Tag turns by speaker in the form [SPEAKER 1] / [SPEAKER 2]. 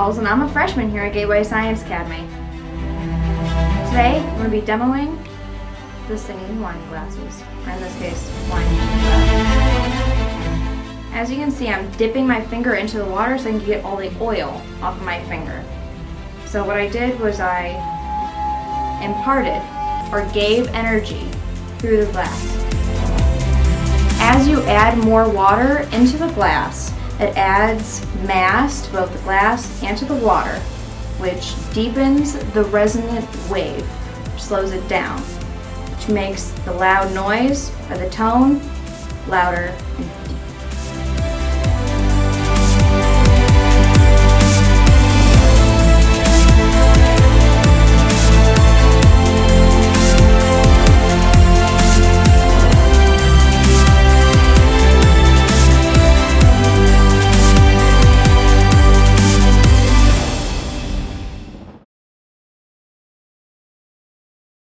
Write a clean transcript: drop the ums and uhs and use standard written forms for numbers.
[SPEAKER 1] Wells, and I'm a freshman here at Gateway Science Academy. Today, I'm going to be demoing the singing wine glasses, or in this case, wine glass. As you can see, I'm dipping my finger into the water so I can get all the oil off of my finger. So what I did was I imparted, or gave energy through the glass. As you add more water into the glass, it adds mass to both the glass and to the water, which deepens the resonant wave, slows it down, which makes the loud noise or the tone louder and deeper.